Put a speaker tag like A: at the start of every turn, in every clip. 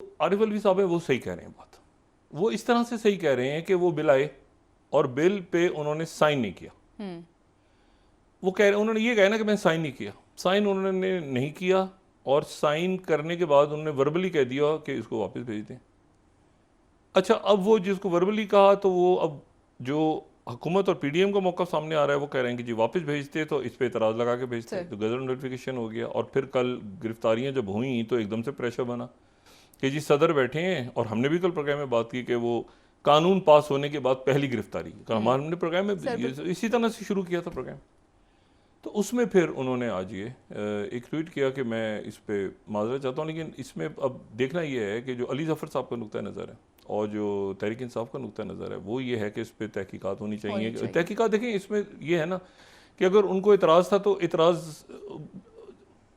A: आरिफ अलवी साहब है वो सही कह रहे हैं बात। वो इस तरह से सही कह रहे हैं कि वो बिल आए और बिल पे उन्होंने साइन नहीं किया। वो कह रहे, उन्होंने ये कहा ना कि मैंने साइन नहीं किया, साइन उन्होंने नहीं किया और साइन करने के बाद उन्होंने वर्बली कह दिया कि इसको वापस भेज दें। अच्छा, अब वो जिसको वर्बली कहा तो वो अब जो हुकूमत और पीडीएम का मौका सामने आ रहा है वो कह रहे हैं कि जी वापस भेजते तो इस पे इतराज़ लगा के भेजते, तो गजट नोटिफिकेशन हो गया। और फिर कल गिरफ्तारियां जब हुई तो एकदम से प्रेशर बना कि जी सदर बैठे हैं, और हमने भी कल प्रोग्राम में बात की कि वो कानून पास होने के बाद पहली गिरफ्तारी, हमने प्रोग्राम में इसी तरह से शुरू किया था प्रोग्राम। तो उसमें फिर उन्होंने आज ये एक ट्वीट किया कि मैं इस पे माजरत चाहता हूँ, लेकिन इसमें अब देखना ये है कि जो अली जफ़र साहब का नुक्ता नज़र है और जो तहरीक इंसाफ का नुक्ता नज़र है वो ये है कि इस पर तहकीकात होनी चाहिए। तहकीकात देखें, इसमें ये है ना कि अगर उनको इतराज़ था तो इतराज़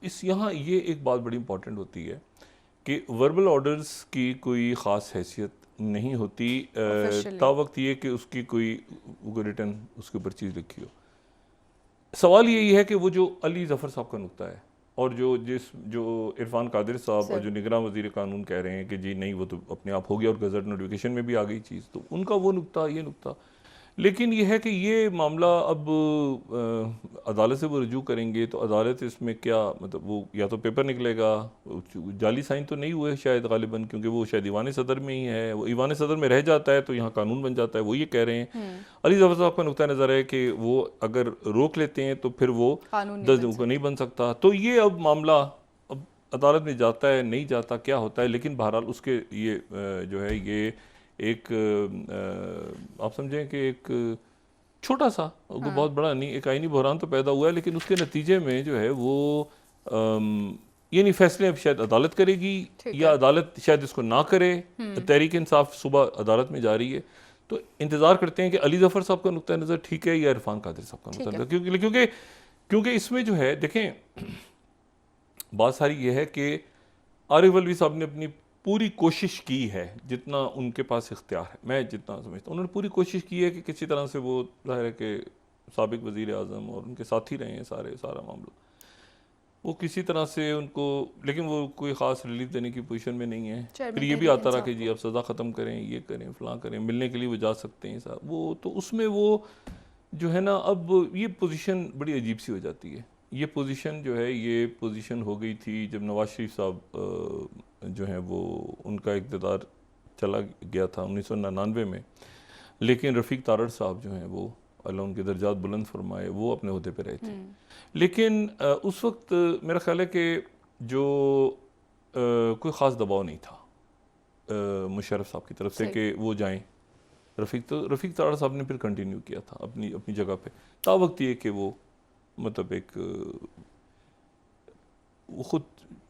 A: इस यहाँ ये एक बात बड़ी इंपॉर्टेंट होती है कि वर्बल ऑर्डर्स की कोई ख़ास हैसियत नहीं होती तावक्त ये कि उसकी कोई रिटर्न उसके ऊपर चीज़ लिखी हो। सवाल यही है कि वो जो अली जफ़र साहब का नुक्ता है और जो इरफान कादिर साहब और जो निगरान वज़ीर कानून कह रहे हैं कि जी नहीं वो तो अपने आप हो गया और गज़ट नोटिफिकेशन में भी आ गई चीज़, तो उनका वो नुक्ता ये नुक्ता। लेकिन ये है कि ये मामला अब अदालत से वो रुजू करेंगे तो अदालत इसमें क्या मतलब वो या तो पेपर निकलेगा, जाली साइन तो नहीं हुए शायद गालिबन, क्योंकि वो शायद ईवान सदर में ही है, वो ईवान सदर में रह जाता है तो यहाँ कानून बन जाता है, वो ये कह रहे हैं। अली जफ़र साहब का नुक्ता नज़र है कि वो अगर रोक लेते हैं तो फिर वो 10 दिन को नहीं बन सकता। तो ये अब मामला अब अदालत में जाता है नहीं जाता क्या होता है, लेकिन बहरहाल उसके ये जो है ये एक आप समझें कि एक छोटा सा बहुत बड़ा नहीं, एक आईनी बहरान तो पैदा हुआ है, लेकिन उसके नतीजे में जो है वो ये नहीं फैसले अब शायद अदालत करेगी या अदालत शायद इसको ना करे। तहरीक इंसाफ सुबह अदालत में जा रही है, तो इंतज़ार करते हैं कि अली जफ़र साहब का नुक्ता नज़र ठीक है या इरफान कादिर साहब का नुक्ता नज़र, क्योंकि क्योंकि इसमें जो है देखें बात सारी ये है कि आरिफ अलवी साहब ने अपनी पूरी कोशिश की है जितना उनके पास इख्तियार है, मैं जितना समझता हूँ उन्होंने पूरी कोशिश की है कि किसी तरह से वो ज़ाहिर है कि साबिक वज़ीर आज़म और उनके साथी रहे हैं सारा मामला, वो किसी तरह से उनको, लेकिन वो कोई ख़ास रिलीफ देने की पोजीशन में नहीं है। फिर ये भी आता रहा कि जी अब सज़ा ख़त्म करें, ये करें फ़लाँ करें, मिलने के लिए वो जा सकते हैं साहब, वो तो उसमें वो जो है ना अब ये पोजीशन बड़ी अजीब सी हो जाती है। ये पोजीशन जो है ये पोजीशन हो गई थी जब नवाज शरीफ साहब जो है वो उनका इक़्तिदार चला गया था 1999 में, लेकिन रफ़ीक तारड़ साहब जो हैं वो अल्लाह उनके दर्जात बुलंद फरमाए वो अपने अहदे पे रहे थे। लेकिन उस वक्त मेरा ख्याल है कि जो कोई ख़ास दबाव नहीं था मुशर्रफ साहब की तरफ से कि वो जाएं। रफ़ीक तारड़ साहब ने फिर कंटिन्यू किया था अपनी अपनी जगह पे, तावक्त ये कि वो मतलब एक वो खुद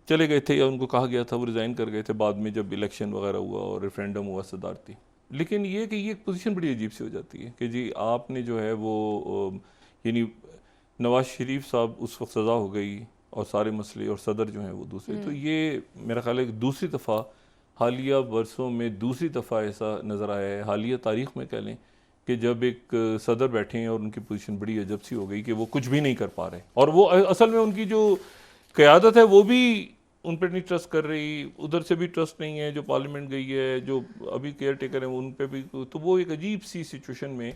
A: चले गए थे या उनको कहा गया था वो रिज़ाइन कर गए थे बाद में जब इलेक्शन वगैरह हुआ और रेफरेंडम हुआ सदारती। लेकिन ये कि ये एक पोजीशन बड़ी अजीब सी हो जाती है कि जी आपने जो है वो यानी नवाज शरीफ साहब उस वक्त सज़ा हो गई और सारे मसले और सदर जो हैं वो दूसरे, तो ये मेरा ख्याल है कि दूसरी दफ़ा हालिया वर्षों में दूसरी दफ़ा ऐसा नज़र आया है, हालिया तारीख़ में कह लें कि जब एक सदर बैठे हैं और उनकी पोजीशन बड़ी अजब सी हो गई कि वो कुछ भी नहीं कर पा रहे, और वो असल में उनकी जो क़यादत है वो भी उन पर नहीं ट्रस्ट कर रही, उधर से भी ट्रस्ट नहीं है, जो पार्लियामेंट गई है, जो अभी केयर टेकर हैं उन पर भी, तो वो एक अजीब सी सिचुएशन में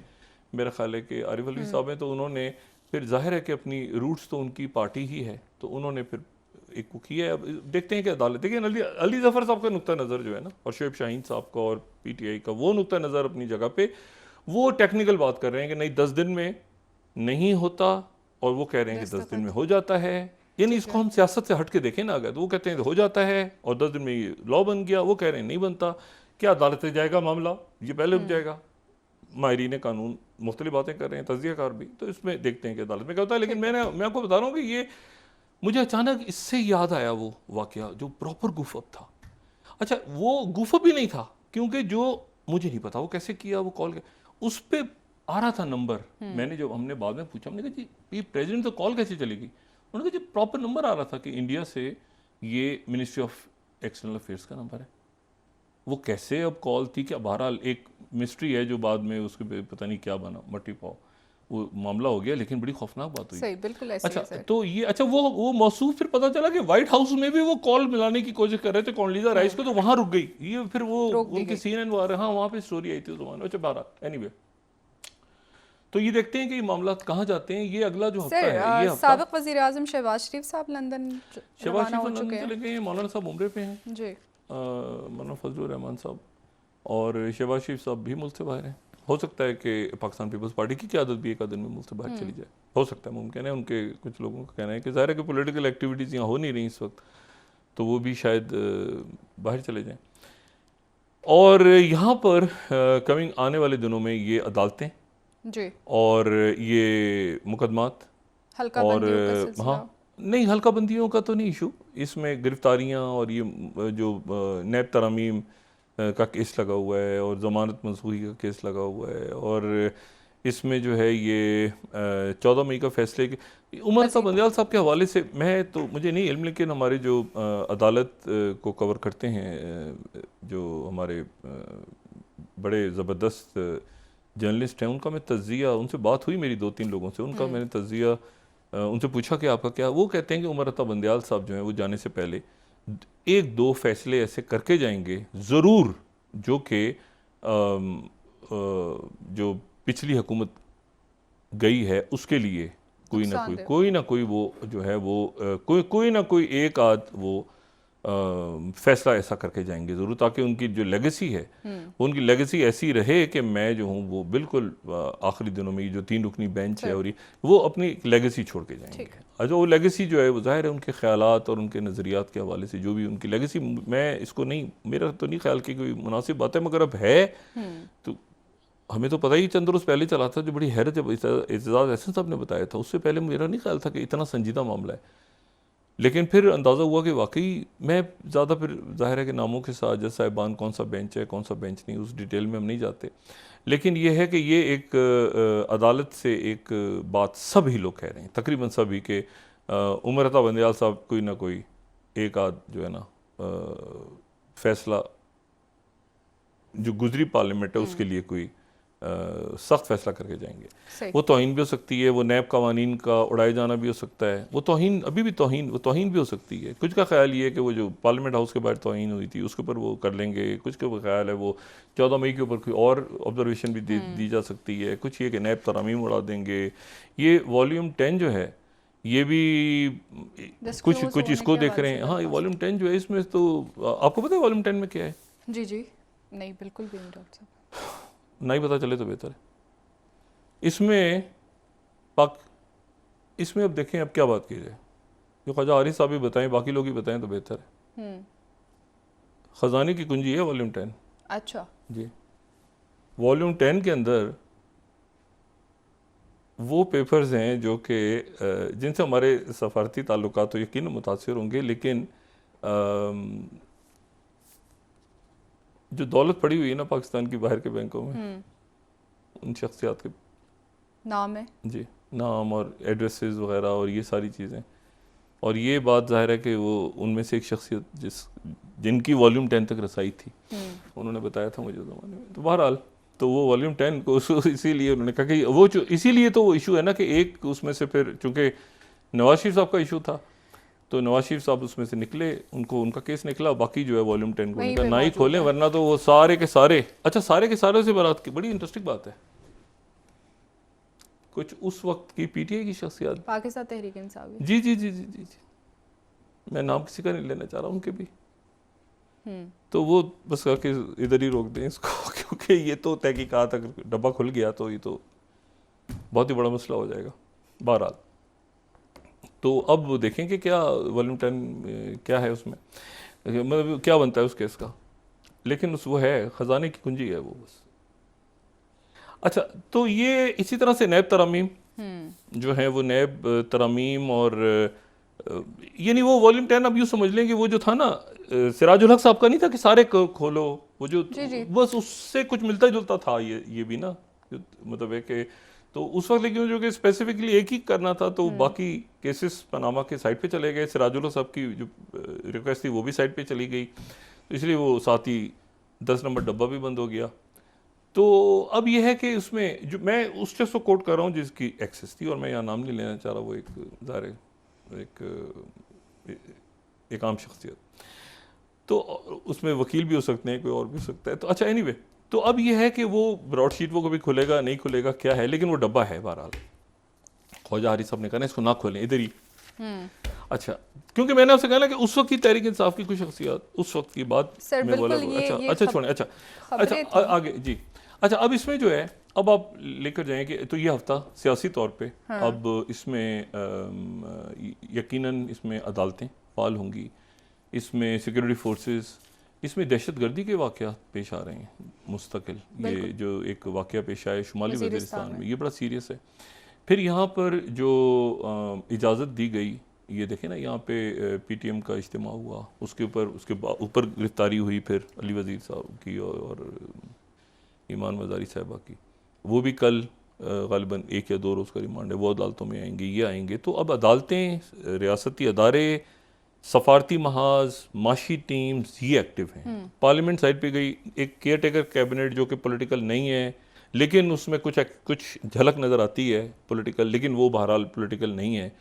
A: मेरा ख्याल है कि आरिफ अलवी साहब हैं, तो उन्होंने फिर जाहिर है कि अपनी रूट्स तो उनकी पार्टी ही है, तो उन्होंने फिर एक को किया है। अब देखते हैं कि अदालत, देखिए अली जफ़र साहब का नुक्ता नज़र जो है ना और शोएब शाहीन साहब का और पीटीआई का वो नुक्ता नज़र अपनी जगह पे, वो टेक्निकल बात कर रहे हैं कि नहीं 10 दिन में नहीं होता, और वो कह रहे हैं कि 10 दिन में हो जाता है। यानी इसको हम सियासत से हट के देखें ना, अगर तो वो कहते हैं हो जाता है और 10 दिन में ये लॉ बन गया, वो कह रहे हैं नहीं बनता। क्या अदालत से जाएगा मामला, ये पहले रुक जाएगा। माहिरीन कानून मुख्तलिफ बातें कर रहे हैं, तज्ज़ियाकार भी, तो इसमें देखते हैं कि अदालत में क्या होता है। लेकिन मैं आपको बता रहा हूँ कि ये मुझे अचानक इससे याद आया वो वाक़या जो प्रॉपर गुफअप था। अच्छा, वो गुफअप ही नहीं था, क्योंकि जो मुझे नहीं पता वो कैसे किया, वो कॉल उस पर आ रहा था नंबर। मैंने जब हमने बाद में पूछा, हमने कहा जी ये प्रेसिडेंट तो कॉल कैसे चलेगी, उन्होंने कहा जी प्रॉपर नंबर आ रहा था कि इंडिया से ये मिनिस्ट्री ऑफ एक्सटर्नल अफेयर्स का नंबर है। वो कैसे अब कॉल थी, क्या बहरहाल एक मिस्ट्री है जो बाद में उसके पता नहीं क्या बना, मट्टी पाओ। वो मामला हो गया, लेकिन बड़ी खौफनाक बात हुई।
B: सही, बिल्कुल ऐसे
A: अच्छा,
B: ही है सर।
A: तो ये अच्छा वो मौसूफ फिर पता चला कि व्हाइट हाउस में भी वो कॉल मिलाने की कोशिश कर रहे थे कॉन्डोलीज़ा राइस को, तो वहां रुक गई ये, फिर वो
B: रोक दी
A: उनके
B: गई।
A: CNN वाले, हाँ वहां पे स्टोरी आई थी उस जमाने में। अच्छा, बहरहाल एनीवे, तो ये देखते हैं कि ये मामला कहाँ जाते हैं। ये अगला जो हफ्ता है, ये
B: सर,
A: हफ्ता
B: साबिक वज़ीर आज़म शहबाज शरीफ साहब लंदन
A: शहबाज
B: रवाना
A: शरीफ
B: हो
A: लंदन
B: चुके
A: चले
B: हैं।
A: गए हैं, मौलाना साहब उम्रे पे हैं,
B: जी।
A: मौलाना फजलुर रहमान साहब, और शहबाज शरीफ साहब भी मुल्क से बाहर हैं। हो सकता है कि पाकिस्तान पीपल्स पार्टी की क़यादत भी एक आध दिन में मुल्क से बाहर चली जाए, हो सकता है, मुमकिन है। उनके कुछ लोगों का कहना है कि ज़ाहिर है कि पॉलिटिकल एक्टिविटीज़ यहाँ हो नहीं रही इस वक्त, तो वो भी शायद बाहर चले जाएं। और यहाँ पर कमिंग आने वाले दिनों में ये अदालतें
B: जी।
A: और ये मुकदमात
B: हल्का
A: और
B: बंदियों का सिलसिला।
A: हाँ, नहीं हल्का बंदियों का तो नहीं इशू, इसमें गिरफ्तारियां और ये जो नैब तरामीम का केस लगा हुआ है और ज़मानत मंसूखी का केस लगा हुआ है, और इसमें जो है ये 14 मई का फैसले के उमर साहब बंदयाल साहब के हवाले से मैं तो मुझे नहीं इल्म, लेकिन हमारे जो अदालत को कवर करते हैं जो हमारे बड़े ज़बरदस्त जर्नलिस्ट हैं, उनका मैं तज्ज़िया, उनसे बात हुई मेरी 2-3 लोगों से, उनका मैंने तज्ज़िया उनसे पूछा कि आपका क्या, वो कहते हैं कि उमर अता बंदयाल साहब जो हैं वो जाने से पहले 1-2 फैसले ऐसे करके जाएंगे ज़रूर, जो कि जो पिछली हुकूमत गई है उसके लिए कोई ना कोई वो जो है वो कोई ना कोई एक आध वो फैसला ऐसा करके जाएंगे ज़रूर, ताकि उनकी जो लेगेसी है उनकी लेगेसी ऐसी रहे कि मैं जो हूँ वो बिल्कुल आखिरी दिनों में ये जो 3 रुकनी बेंच है और वो अपनी लेगेसी छोड़ के जाएंगे। अच्छा, वो लेगेसी जो है वो ज़ाहिर है उनके ख्यालात और उनके नज़रियात के हवाले से जो भी उनकी लेगेसी, मैं इसको नहीं, मेरा तो नहीं ख्याल कि कोई मुनासिब बात है, मगर अब है तो हमें तो पता ही चंद रोज़ पहले चला था, जो बड़ी हैरत जब एजाज़ एहसन साहब ने बताया था, उससे पहले मेरा नहीं ख्याल था कि इतना संजीदा मामला है। लेकिन फिर अंदाज़ा हुआ कि वाकई, मैं ज़्यादा फिर ज़ाहिर है कि नामों के साथ जज साहिबान कौन सा बेंच है कौन सा बेंच नहीं, उस डिटेल में हम नहीं जाते, लेकिन ये है कि ये एक अदालत से एक बात सभी लोग कह रहे हैं, तकरीबन सभी, के उमर अता बंदयाल साहब कोई ना कोई एक आध जो है ना फैसला जो गुजरी पार्लियामेंट है उसके लिए कोई सख्त फैसला करके जाएंगे। वो तौहीन भी हो सकती है, वो नैब कवानीन का उड़ाए जाना भी हो सकता है, वो तौहीन अभी भी तौहीन भी हो सकती है। कुछ का ख्याल ये है कि वो जो पार्लियामेंट हाउस के बाहर तौहीन हुई थी उसके ऊपर वो कर लेंगे, कुछ का ख्याल है वो 14 मई के ऊपर कोई और ऑब्जर्वेशन भी दी जा सकती है, कुछ ये कि नैब तरामीम उड़ा देंगे। ये वॉल्यूम 10 जो है ये भी कुछ इसको देख रहे हैं। हाँ, ये वॉल्यूम 10 जो है इसमें तो आपको पता है वॉल्यूम 10 में क्या है?
B: जी नहीं, बिल्कुल भी नहीं डॉक्टर साहब,
A: नहीं पता चले तो बेहतर है। इसमें अब देखें अब क्या बात की जाए, जो ख्वाजा आरिफ साहब भी बताएं, बाकी लोग ही बताएं तो बेहतर है। खजाने की कुंजी है वॉल्यूम 10।
B: अच्छा
A: जी, वॉल्यूम 10 के अंदर वो पेपर्स हैं जो कि जिनसे हमारे सफारती ताल्लुकात तो यकीन मुतासिर होंगे, लेकिन जो दौलत पड़ी हुई है ना पाकिस्तान की बाहर के बैंकों में, उन शख्सियात के
B: नाम है
A: जी, नाम और एड्रेसेस वगैरह और ये सारी चीज़ें, और ये बात जाहिर है कि वो उनमें से एक शख्सियत जिनकी वॉल्यूम 10 तक रसाई थी, उन्होंने बताया था मुझे ज़माने में। तो बहरहाल तो वो वॉल्यूम 10 को इसीलिए उन्होंने कहा कि वो जो इसीलिए तो वो इशू है ना कि एक उसमें से फिर चूँकि नवाज शरीफ साहब का इशू था तो नवाज शरीफ साहब उसमें से निकले, उनका केस निकला, बाकी जो है वॉल्यूम 10 को उनका ना ही खोलें, वरना तो वो सारे के सारे, अच्छा सारे के सारे से बात की बड़ी इंटरेस्टिंग बात है, कुछ उस वक्त की पीटीआई की शख्सियत,
B: पाकिस्तान तहरीक इंसाफ,
A: जी जी जी जी जी जी, मैं नाम किसी का नहीं लेना चाह रहा उनके भी, तो वो बस करके इधर ही रोक दें इसको, क्योंकि ये तो तहकीकात अगर डब्बा खुल गया तो ये तो बहुत ही बड़ा मसला हो जाएगा। बहरहाल तो अब वो देखें कि क्या वॉल्यूम 10 क्या है उसमें, मतलब क्या बनता है उस केस का, लेकिन उस वो है ख़जाने की कुंजी है वो बस। अच्छा, तो ये इसी तरह से नैब तरामीम जो है वो नैब तरामीम और यानी वो वॉल्यूम 10 अब यूँ समझ लें कि वो जो था ना सिराजुल हक साहब का नहीं था कि सारे खोलो, वो जो बस उससे कुछ मिलता जुलता था ये भी ना, मतलब है कि तो उस वक्त लेकिन जो कि स्पेसिफिकली एक ही करना था तो बाकी केसेस पनामा के साइड पे चले गए, सिराजुल हक साहब की जो रिक्वेस्ट थी वो भी साइड पे चली गई, तो इसलिए वो साथ ही 10 नंबर डब्बा भी बंद हो गया। तो अब यह है कि उसमें जो मैं उस शख्स को कोट कर रहा हूँ जिसकी एक्सेस थी, और मैं यहाँ नाम नहीं लेना चाह रहा, वो एक ज़ाहिर एक आम शख्सियत, तो उसमें वकील भी हो सकते हैं, कोई और भी हो सकता है। तो अच्छा एनीवे, तो अब यह है कि वो ब्रॉडशीट वो कभी खुलेगा नहीं खुलेगा क्या है, लेकिन वो डब्बा है बहरहाल। ख्वाजा हारिस साहब ने कहा ना इसको ना खोलें, इधर ही। अच्छा, क्योंकि मैंने आपसे कहा ना कि उस वक्त की तहरीक इंसाफ की कुछ शख्सियत, उस वक्त की बात
B: सर,
A: मैं बोला।
B: बिल्कुल ये
A: अच्छा छोड़ें, अच्छा
B: खबरें
A: अच्छा आगे जी। अच्छा, अब इसमें जो है, अब आप लेकर जाएं कि तो ये हफ्ता सियासी तौर पे अब इसमें यकीनन इसमें अदालतें फाल होंगी, इसमें सिक्योरिटी फोर्सेस, इसमें दहशतगर्दी के वाक़यात पेश आ रहे हैं मुस्तकिल। ये जो एक वाक़या पेश आया शुमाली वज़ीरिस्तान में, ये बड़ा सीरियस है। फिर यहाँ पर जो इजाज़त दी गई, ये देखें ना, यहाँ पे पीटीएम का इज्तिमा हुआ, उसके ऊपर गिरफ्तारी हुई फिर अली वज़ीर साहब की और ईमान वज़ारी साहबा की, वो भी कल ग़ालिबन 1 या 2 रोज़ का रिमांड है, वो अदालतों में आएंगे, ये आएंगे। तो अब अदालतें, रियासती अदारे, सफारती महाज, माशी टीम्स, ये एक्टिव हैं। पार्लियामेंट साइड पे गई, एक केयर टेकर कैबिनेट जो कि पॉलिटिकल नहीं है, लेकिन उसमें कुछ झलक नज़र आती है पॉलिटिकल, लेकिन वो बहरहाल पॉलिटिकल नहीं है,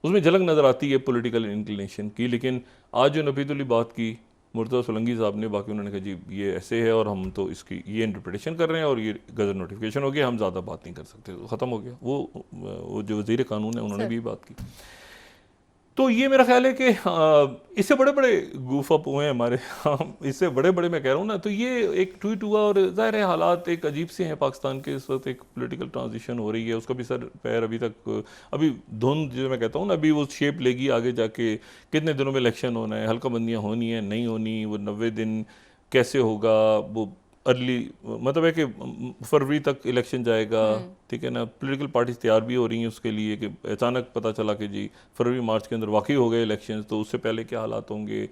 A: उसमें झलक नज़र आती है पॉलिटिकल इंक्लिनेशन की। लेकिन आज जो नफीदुल्ली बात की मुर्तज़ा सोलंकी साहब ने, बाकी उन्होंने कहा जी ये ऐसे है और हम तो इसकी ये इंटरप्रिटेशन कर रहे हैं और ये गज़ट नोटिफिकेशन हो गया, हम ज़्यादा बात नहीं कर सकते, तो ख़त्म हो गया। वो जो वज़ीर कानून है उन्होंने भी बात की। तो ये मेरा ख्याल है कि इससे बड़े बड़े गूफ अप हुए हैं हमारे, इससे बड़े बड़े मैं कह रहा हूँ ना। तो ये एक ट्वीट हुआ और ज़ाहिर है हालात एक अजीब से हैं पाकिस्तान के इस वक्त, एक पॉलिटिकल ट्रांजिशन हो रही है, उसका भी सर पैर अभी तक, अभी धुंध जो मैं कहता हूँ ना, अभी वो शेप लेगी आगे जाके। कितने दिनों में इलेक्शन होना है, हल्का बंदियाँ होनी है नहीं होनी, वो 90 दिन कैसे होगा, वो अर्ली मतलब है कि फरवरी तक इलेक्शन जाएगा, ठीक है ना। पॉलिटिकल पार्टीज तैयार भी हो रही हैं उसके लिए कि अचानक पता चला कि जी फरवरी मार्च के अंदर वाकई हो गए इलेक्शन, तो उससे पहले क्या हालात होंगे।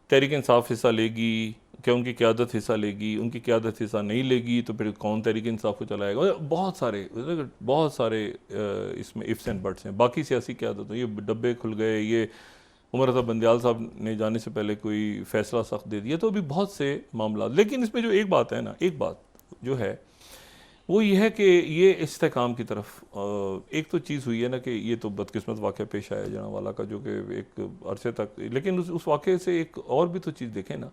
A: तहरीक इंसाफ हिस्सा लेगी क्या, उनकी क़यादत हिस्सा लेगी, उनकी क़यादत हिस्सा नहीं लेगी तो फिर कौन तहरीक इंसाफ को चलाएगा। बहुत सारे इसमें इफ्स एंड बट्स हैं। बाकी सियासी क़यादत, ये डब्बे खुल गए, ये उमर अता बंदियाल साहब ने जाने से पहले कोई फ़ैसला सख्त दे दिया, तो अभी बहुत से मामला। लेकिन इसमें जो एक बात है ना, एक बात जो है वो ये है कि ये इस्तेकाम की तरफ एक तो चीज़ हुई है ना कि ये तो बदकिस्मत वाक़या पेश आया जनावाला का, जो कि एक अरसे तक, लेकिन उस वाक़े से एक और भी तो चीज़ देखें ना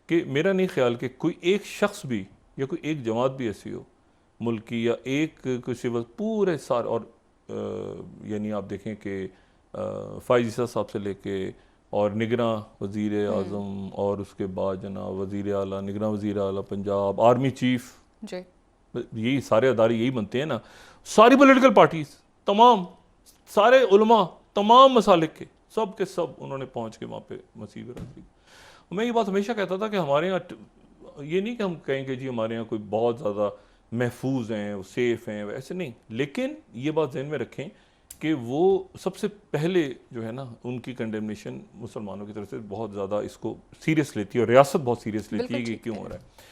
A: कि मेरा नहीं ख्याल कि कोई एक शख्स भी या कोई एक जमात भी ऐसी हो मुल्क की, या एक कोई सिविल पूरे सारे, और यानी आप देखें कि फ़ाइज़ ईसा साहब से लेके और निगरां वज़ीर आज़म, और उसके बाद जनाब वज़ीर आला, निगरां वज़ीर आला पंजाब, आर्मी चीफ जी, यही सारे अदारे यही बनते हैं ना। सारी पॉलिटिकल पार्टीज, तमाम सारे उलमा, तमाम मसालिक के सब उन्होंने पहुंच के वहाँ पे मसीह बरादरी। मैं ये बात हमेशा कहता था कि हमारे यहाँ ये नहीं कि हम कहेंगे जी हमारे यहाँ कोई बहुत ज़्यादा महफूज हैं, सेफ़ हैं, वैसे नहीं। लेकिन ये बात ज़हन में रखें कि वो सबसे पहले जो है ना, उनकी कंडेमनेशन मुसलमानों की तरफ से बहुत ज़्यादा इसको सीरियस लेती है, और रियासत बहुत सीरियस लेती है कि क्यों हो रहा है।